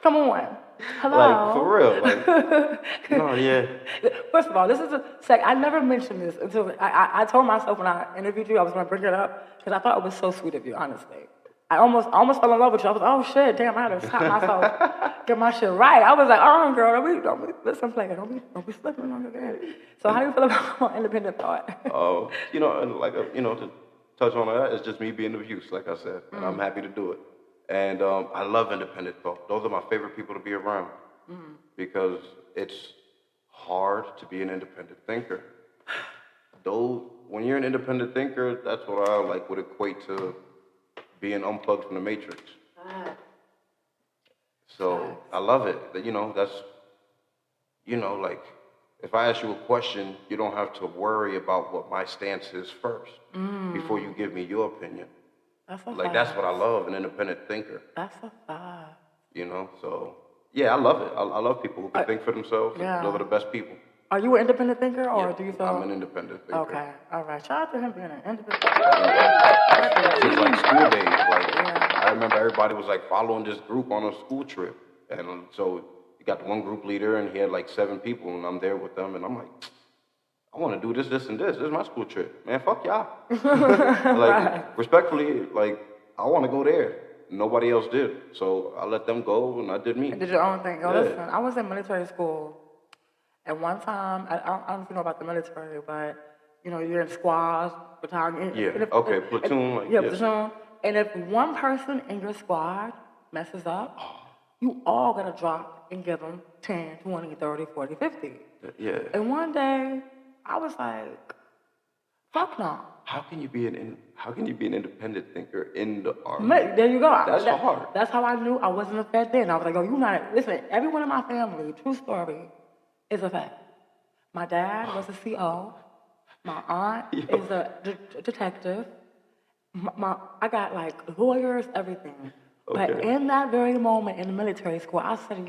Come on. Hello. For real. No, yeah. First of all, this is I never mentioned this until I told myself when I interviewed you I was going to bring it up because I thought it was so sweet of you, honestly. I almost fell in love with you. I was, oh shit, damn, I had to stop myself, get my shit right. I was like, oh girl, don't be listen, player, don't be slipping on your game. So how do you feel about independent thought? To touch on that, it's just me being of use, like I said, and I'm happy to do it. And I love independent thought. Those are my favorite people to be around because it's hard to be an independent thinker. When you're an independent thinker, that's what I would equate to being unplugged from the matrix. So I love it. If I ask you a question, you don't have to worry about what my stance is first before you give me your opinion. That's a That's what I love, an independent thinker. That's a fact. So yeah, I love it. I love people who can think for themselves. Yeah. And those are the best people. Are you an independent thinker, or do you feel? I'm an independent thinker. Okay, all right. Shout out to him being an independent thinker. Since school days, I remember everybody was following this group on a school trip, and so you got the one group leader, and he had 7 people, and I'm there with them, and I'm like, I want to do this, this, and this. This is my school trip. Man, fuck y'all. Right. Respectfully, I want to go there. Nobody else did. So I let them go and I did me. And did your own thing. Oh, Yeah. listen, I was in military school. And one time, I don't know if you know about the military, but, you're in squads, battalion. Yeah, okay, platoon. Yeah, platoon. And if one person in your squad messes up, you all got to drop and give them 10, 20, 30, 40, 50. Yeah. And one day, I was like, fuck no. How can you be an independent thinker in the army? There you go. That's hard. That's how I knew I wasn't a Fed then. I was like, oh, listen, everyone in my family, true story, is a Fed. My dad was a CO. My aunt is a detective. I got like lawyers, everything. Okay. But in that very moment in the military school, I said,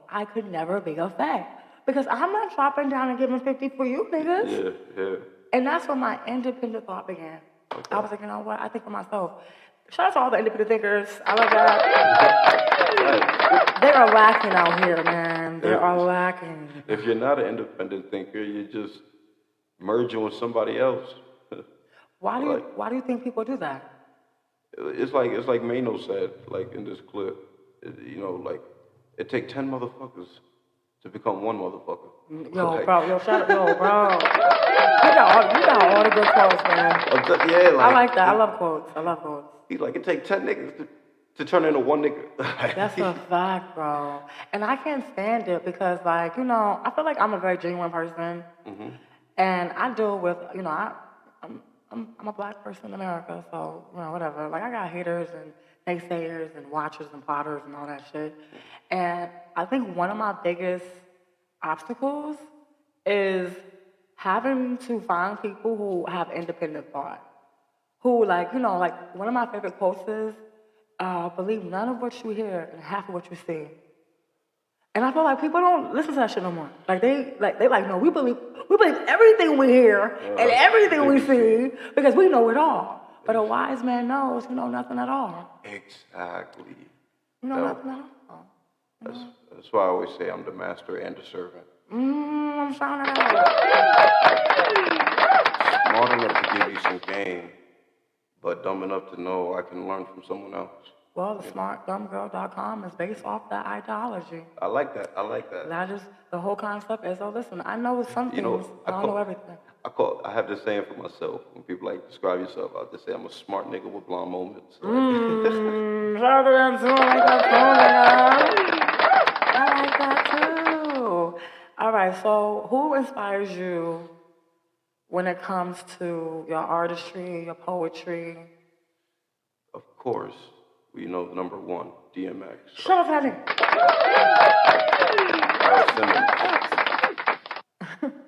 I could never be a Fed. Because I'm not dropping down and giving 50 for you niggas. Yeah. And that's when my independent thought began. Okay. I was like, you know what? I think for myself. Shout out to all the independent thinkers. I love that. They are lacking out here, man. They are lacking. If you're not an independent thinker, you're just merging with somebody else. Why do you think people do that? It's like Mano said, in this clip. It takes 10 motherfuckers to become one motherfucker. Bro, shout out, bro. You got all the good quotes, man. I like that. I love quotes. He's like, it takes 10 niggas to turn into one nigga. That's a fact, bro. And I can't stand it because, I feel like I'm a very genuine person. Mm-hmm. And I deal with, I'm a black person in America, so, whatever. I got haters and naysayers and watchers and plotters and all that shit. And I think one of my biggest obstacles is having to find people who have independent thought. Who, one of my favorite quotes is, believe none of what you hear and half of what you see. And I feel like people don't listen to that shit no more. No, we believe everything we hear and everything we see because we know it all. But a wise man knows you know nothing at all. Exactly. You know nothing at all. That's why I always say I'm the master and the servant. I'm trying to Smart enough to give you some game, but dumb enough to know I can learn from someone else. Well, the smartdumbgirl.com is based off that ideology. I like that. The whole concept is, listen, I know some things, I don't know everything. I have this saying for myself. When people describe yourself, I'll just say I'm a smart nigga with blonde moments. Shout out to them too. I like that too. All right, so who inspires you when it comes to your artistry, your poetry? Of course, the number one, DMX. Shut up, honey.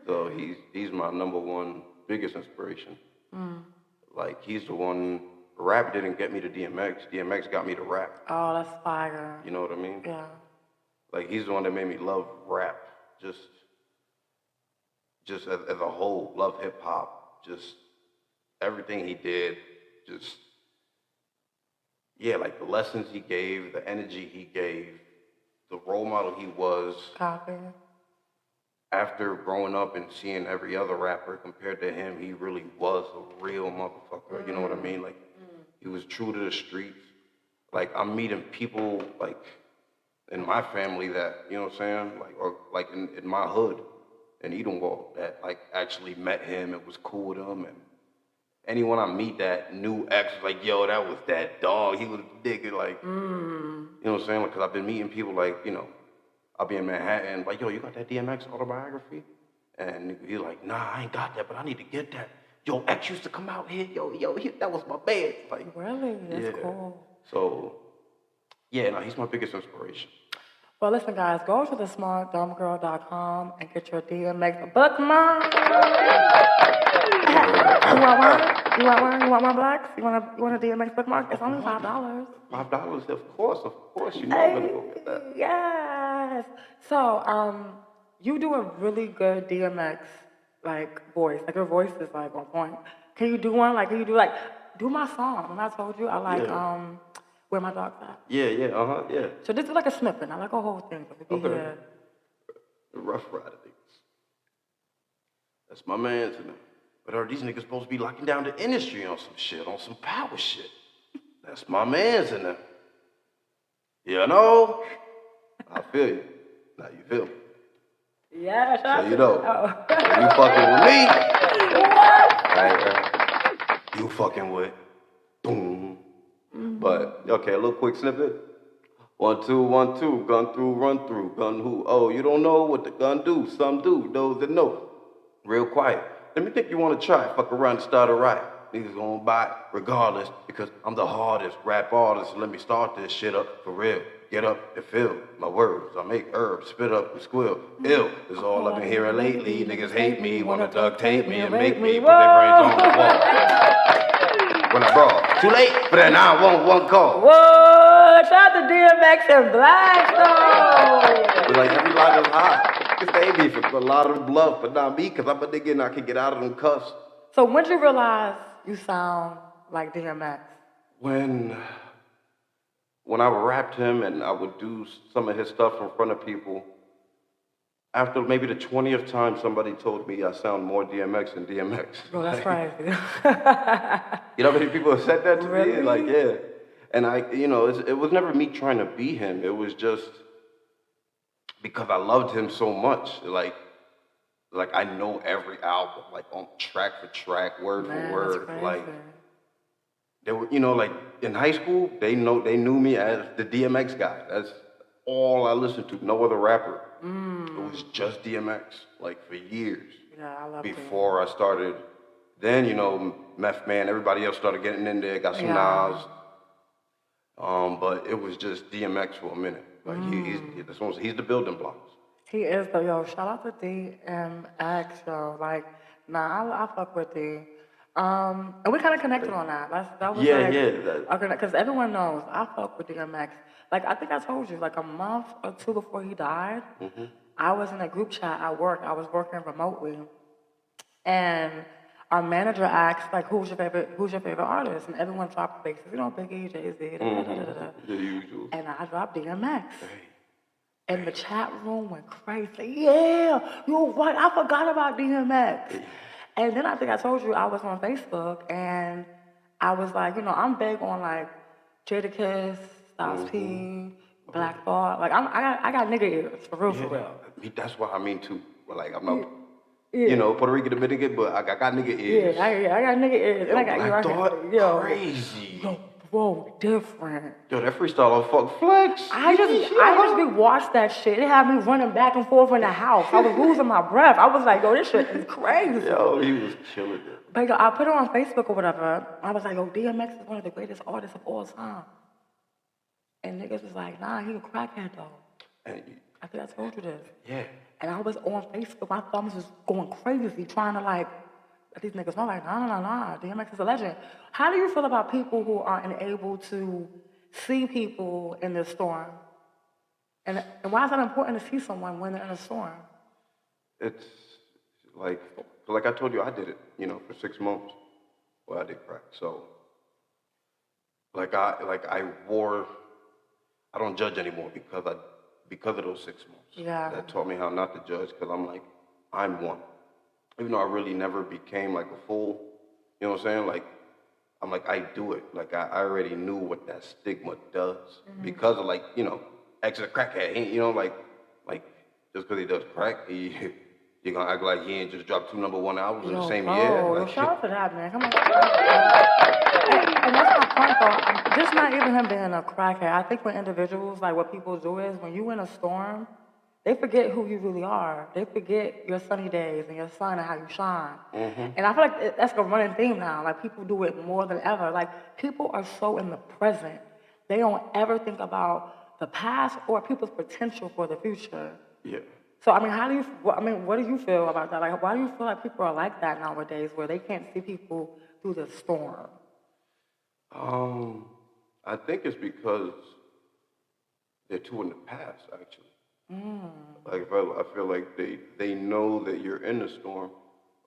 So he's my number one biggest inspiration. He's the one. Rap didn't get me to DMX. DMX got me to rap. Oh, that's fire. You know what I mean? Yeah. He's the one that made me love rap. Just as a whole, love hip hop. Just everything he did. The lessons he gave, the energy he gave, the role model he was. Copy. After growing up and seeing every other rapper compared to him, he really was a real motherfucker. You know what I mean? He was true to the streets. I'm meeting people, in my family that, you know what I'm saying? In my hood in Edenwald that, actually met him and was cool with him. And anyone I meet that knew X was yo, that was that dog. He was a nigga, you know what I'm saying? Because I've been meeting people, I'll be in Manhattan, yo, you got that DMX autobiography? And he's like, nah, I ain't got that, but I need to get that. Yo, X used to come out here, that was my man. Really? That's cool. So, he's my biggest inspiration. Well, listen, guys, go to thesmartdumbgirl.com and get your DMX bookmark. You want one, Blax? You want a DMX bookmark? It's only $5. $5, of course. You know I'm gonna go get that. Yes. So, you do a really good DMX voice. Your voice is on point. Can you do one? Do my song. And I told you I Where My Dog's At. Yeah. So this is a snippet, not a whole thing. But okay. The Rough Riders. That's my man's in there. But are these niggas supposed to be locking down the industry on some shit, on some power shit? That's my man's in there. You know? I feel you. Now you feel me. Yeah, shout out So you to know, when you fucking with me, right, you fucking with boom. But okay, a little quick snippet. 1 2 1 2, gun through, run through, gun who? Oh, you don't know what the gun do? Some do. Those that know. Real quiet. Let me think you want to try. Fuck around and start a riot. Niggas gonna buy it regardless because I'm the hardest rap artist. Let me start this shit up for real. Get up and feel my words. I make herbs, spit up and squeal. Ill is all I've been hearing lately. Niggas hate me, wanna duct tape me and make me put their brains on the wall. When I brawl, too late, but then I want one call. Whoa, shout out to DMX and Blax though. But like every line is hot. Cause they be for a lot of bluff, but not me, cause I'm a nigga and I can get out of them cuffs. So when did you realize you sound like DMX? When I rapped him and I would do some of his stuff in front of people, after maybe the 20th time somebody told me I sound more DMX than DMX. Oh, that's crazy. You know how many people have said that to Really? me? Like, yeah. And it was never me trying to be him. It was just because I loved him so much. Like I know every album, like on track for track, word Man, for word. that's crazy. Like they were, like in high school, they knew me as the DMX guy. That's all I listened to. No other rapper. It was just DMX, like for years. Yeah, I love Before I started, then Meth Man, everybody else started getting in there, got some Nas. But it was just DMX for a minute. Like he's the building blocks. He is though, yo. Shout out to DMX, yo. Like, I fuck with D. And we kind of connected on that. That was okay, because everyone knows I fuck with DMX. Like, I think I told you, like a month or two before he died, I was in a group chat at work. I was working remotely, and our manager asked, like, who's your favorite artist? And everyone dropped bases, Biggie, Jay-Z, The usual. and I dropped DMX. And the chat room went crazy. Yeah, you're right. I forgot about DMX. And then I think I told you I was on Facebook and I was like, I'm big on like Jadakiss, Styles P, Black Thought. Like I got nigga ears for real. That's what I mean too. Like I'm not, Puerto Rican Dominican, but I got nigga ears. Yeah, I got nigga ears. And I got Black Thought, crazy. Yo, bro, different. Yo, that freestyle on Fuck Flex. I just be watched that shit. It had me running back and forth in the house. I was losing my breath. I was like, yo, this shit is crazy. Yo, he was killing it. But I put it on Facebook or whatever. I was like, yo, DMX is one of the greatest artists of all time. And niggas was like, nah, he a crackhead though. And I think I told you this. Yeah. And I was on Facebook, my thumbs was going crazy, trying to like, let these niggas know, like, nah, DMX is a legend. How do you feel about people who are unable to see people in this storm? And why is that important to see someone when they're in a storm? It's like I told you, I did it, for 6 months. Well, I did crack. So, I don't judge anymore because of those 6 months. Yeah. That taught me how not to judge because I'm like, I'm one. Even though I really never became like a fool, you know what I'm saying? Like, I'm like, I do it. Like, I already knew what that stigma does because of like, ex a crackhead. Like just because he does crack, you're gonna act like he ain't just dropped 2 #1 albums in the same year. Like, shout out to that, man. Come on. And that's my point, though. Just not even him being a crackhead. I think when individuals, like what people do is when you in a storm, they forget who you really are. They forget your sunny days and your sun and how you shine. And I feel like that's a running theme now. Like, people do it more than ever. Like, people are so in the present. They don't ever think about the past or people's potential for the future. Yeah. So, what do you feel about that? Like, why do you feel like people are like that nowadays where they can't see people through the storm? I think it's because they're too in the past, actually. Like, I feel like they know that you're in the storm,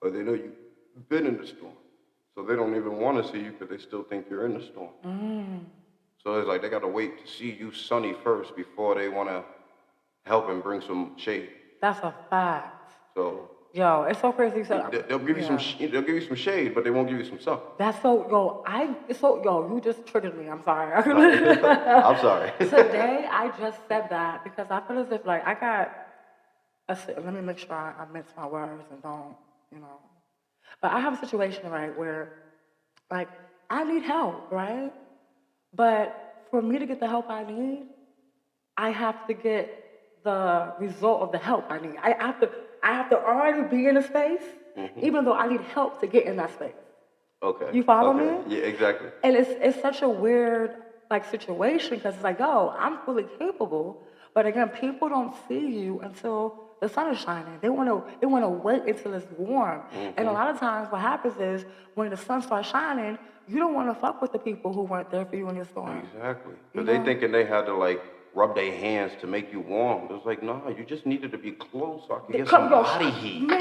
or they know you've been in the storm. So they don't even want to see you because they still think you're in the storm. So it's like they got to wait to see you sunny first before they want to help and bring some shade. That's a fact. So Yo, it's so crazy. You said, They'll give you some they'll give you some shade, but they won't give you some sun. That's so, you just triggered me. I'm sorry. I'm sorry. Today, I just said that because I feel as if, like, let me make sure I mix my words and don't, you know. But I have a situation, right, where, like, I need help, right? But for me to get the help I need, I have to get the result of the help I need. I have to already be in a space, even though I need help to get in that space. Okay. You follow okay. me? Yeah, exactly. And it's such a weird like situation because it's like, yo, I'm fully capable, but again, people don't see you until the sun is shining. They wanna wait until it's warm. And a lot of times, what happens is when the sun starts shining, you don't want to fuck with the people who weren't there for you in your storm. Exactly. You Because they know? thinking they had to like rub their hands to make you warm. It was like, no, you just needed to be close so I could get some body heat. Man,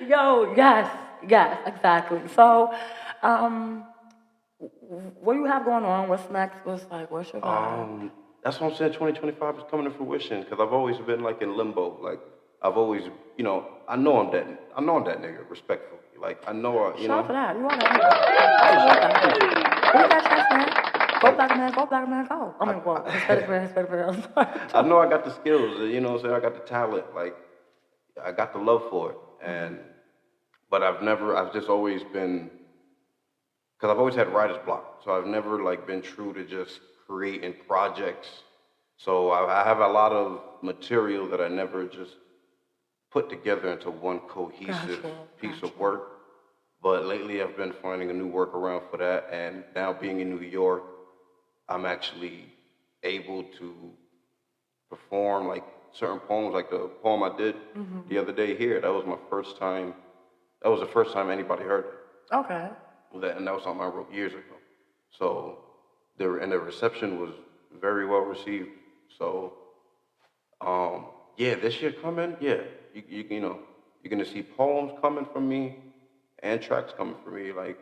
yo, yes, exactly. So, what do you have going on? What's next? What's your vibe? That's what I'm saying. 2025 is coming to fruition because I've always been like in limbo. Like I've always, I know I'm that nigga. Respectfully, like I know, Shout out to that. You want that nigga. Beat that chest, man. Go black man, go. I mean, well, Hispanic man. I'm sorry. I know I got the skills. You know what I'm saying? I got the talent. Like I got the love for it, but I've just always been, because I've always had writer's block. So I've never like been true to just creating projects. So I have a lot of material that I never just put together into one cohesive piece of work. But lately I've been finding a new workaround for that. And now being in New York, I'm actually able to perform like certain poems, like the poem I did the other day here. That was my first time. That was the first time anybody heard it. Okay. And that was something I wrote years ago. So the reception was very well received. So this year coming, you know, you're gonna see poems coming from me and tracks coming from me. Like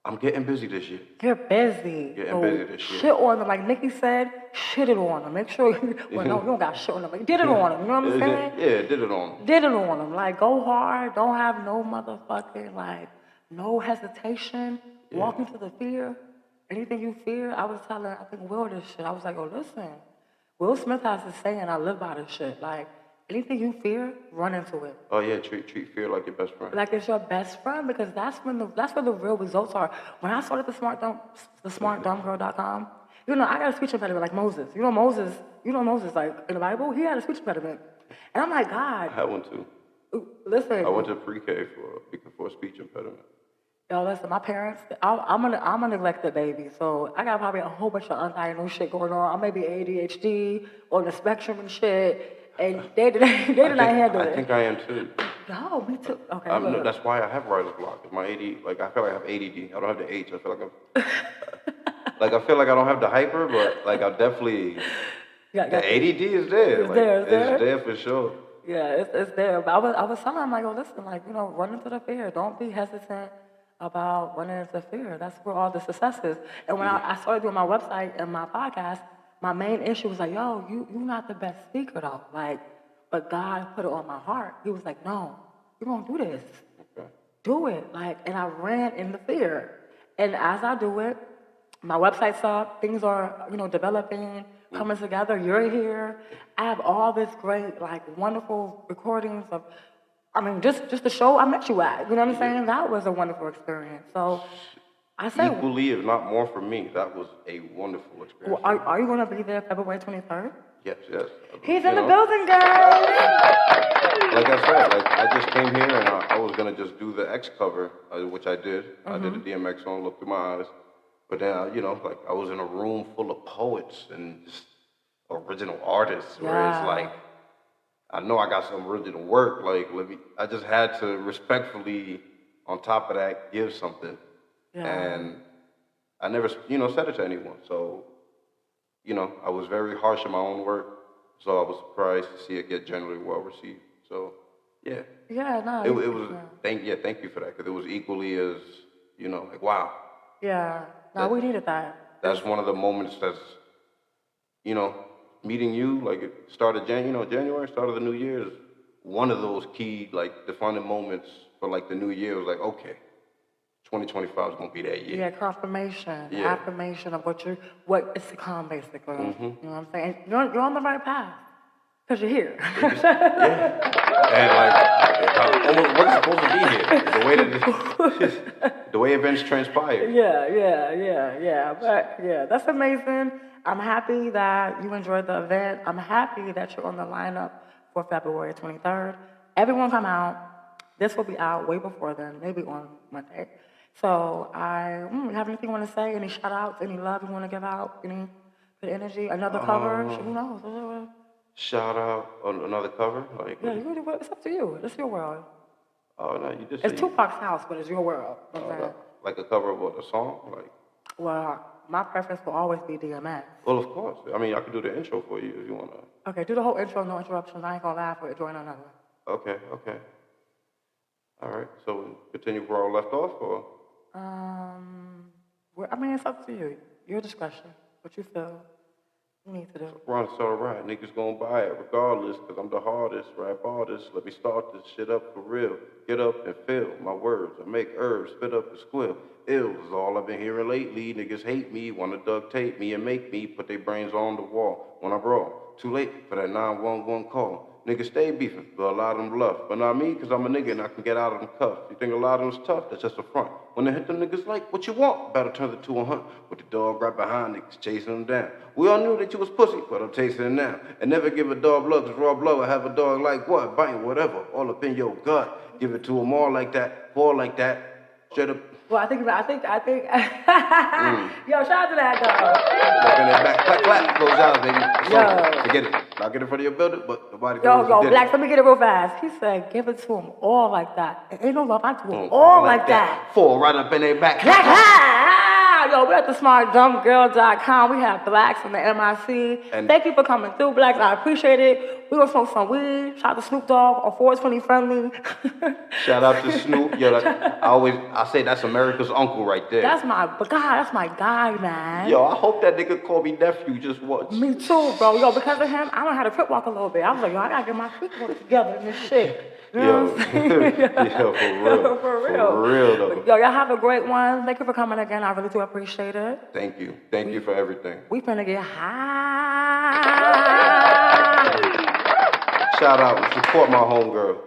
I'm getting busy this year. You're busy. Getting busy this year. Shit on them. Like Nikki said, shit it on them. Make sure you, well, no, you don't got shit on them. Like, did it on them. You know what I'm saying? Yeah, did it on them. Did it on them. Like, go hard. Don't have no motherfucking, like, no hesitation. Walk into the fear. Anything you fear, I was telling, I think, Will this shit. I was like, oh, listen. Will Smith has this saying, I live by this shit. Like, anything you fear, run into it. Oh yeah, treat fear like your best friend. Like it's your best friend because that's where the real results are. When I started smartdumbgirl.com, you know, I got a speech impediment like Moses. You know Moses, like in the Bible, he had a speech impediment. And I'm like, God. I had one too. Listen. I went to pre-K for a speech impediment. Yo, listen, my parents, I'm a neglected baby, so I got probably a whole bunch of undiagnosed shit going on. I may be ADHD on the spectrum and shit. And they did not handle it. I think I am too. No, me too. Okay. No, that's why I have writer's block. My AD, like I feel like I have ADD. I don't have the H. I feel like I feel like I don't have the hyper, but like I definitely. The ADD is there. It's there for sure. Yeah, it's there. But I was telling them, like, oh, listen, like, you know, run into the fear. Don't be hesitant about running into fear. That's where all the success is. And when I started doing my website and my podcast, my main issue was like, yo, you're not the best speaker though. Like, but God put it on my heart. He was like, no, you're gonna do this. Okay. Do it. Like, and I ran in the fear. And as I do it, my website's up, things are, you know, developing, coming together. You're here. I have all this great, like, wonderful recordings of, I mean, just the show I met you at. You know what I'm saying? That was a wonderful experience. So I say equally, if not more, for me, that was a wonderful experience. Well, are you going to be there February 23rd? Yes. He's in the building, guys. Like I said, like I just came here and I was gonna just do the X cover, which I did. I did a DMX song, Look Through My Eyes. But then, you know, like I was in a room full of poets and just original artists, where it's like, I know I got some original work. Like, I just had to respectfully, on top of that, give something. Yeah. And I never, you know, said it to anyone. So, you know, I was very harsh on my own work. So I was surprised to see it get generally well received. So, yeah. Yeah, no. It was, thank you for that, because it was equally as, you know, like, wow. Yeah. No, we needed that. That's one of the moments you know, meeting you, like it started January, start of the new year is one of those key, like, defining moments for like the new year. It was like, okay, 2025 is gonna be that year. Yeah, confirmation, Yeah. affirmation of what is to come, basically. Mm-hmm. You know what I'm saying? You're on the right path because you're here. Yeah. And like, what is supposed to be here? The way events transpire. Yeah. But yeah, that's amazing. I'm happy that you enjoyed the event. I'm happy that you're on the lineup for February 23rd. Everyone come out. This will be out way before then, maybe on Monday. So you have anything you want to say? Any shout outs? Any love you want to give out? Any good energy? Another cover? Who knows? Shout out on another cover. Like, Yeah, it's up to you. It's your world. Oh no, you just It's Tupac's house, but it's your world. You know what I'm saying? like a cover of what, a song? Like, Well, my preference will always be DMX. well, of course. I mean, I can do the intro for you if you wanna. Okay, do the whole intro, no interruptions. I ain't gonna laugh or join another. Okay. All right. So continue where I left off, or I mean, it's up to you. Your discretion. What you feel you need to do. Run, it's alright. Niggas gon' buy it regardless, cause I'm the hardest rap artist. Let me start this shit up for real. Get up and feel my words. I make herbs, spit up and squill. Ill is all I've been hearing lately. Niggas hate me, wanna duct tape me and make me put their brains on the wall when I brawl. Too late for that 911 call. Niggas stay beefing, but a lot of them bluff. But not me, cause I'm a nigga and I can get out of them cuffs. You think a lot of them's tough? That's just a front. When they hit them niggas like, what you want? Better turn it to a hunt. With the dog right behind niggas, chasing them down. We all knew that you was pussy, but I'm tasting it now. And never give a dog blood, cause raw blood will have a dog like what? Biting whatever, all up in your gut. Give it to them all like that, all like that. Straight up. Well, I think. Yo, shout out to that dog. Up in that back, clap, close out, baby. Yo. Forget it. I'll get it for your building, but nobody Yo, knows you did Blax, it. let me get it real fast. He said, give it to him all like that. It ain't no love, I do it all like that. Fall right up in their back. Yo, we're at thesmartdumbgirl.com. We have Blax from the MIC. And thank you for coming through, Blax. I appreciate it. We're gonna smoke some weed. Shout out to Snoop Dogg on 420 Friendly. Shout out to Snoop. Yo, I say that's America's uncle right there. That's my guy, man. Yo, I hope that nigga call me nephew just once. Me too, bro. Yo, because of him, I learned how to crip walk a little bit. I was like, yo, I gotta get my feet together in this shit. You know what I'm saying? Yo, for real though. Yo, y'all have a great one. Thank you for coming again. I really do appreciate it. Thank you for everything. We finna get high. Shout out and support my homegirl.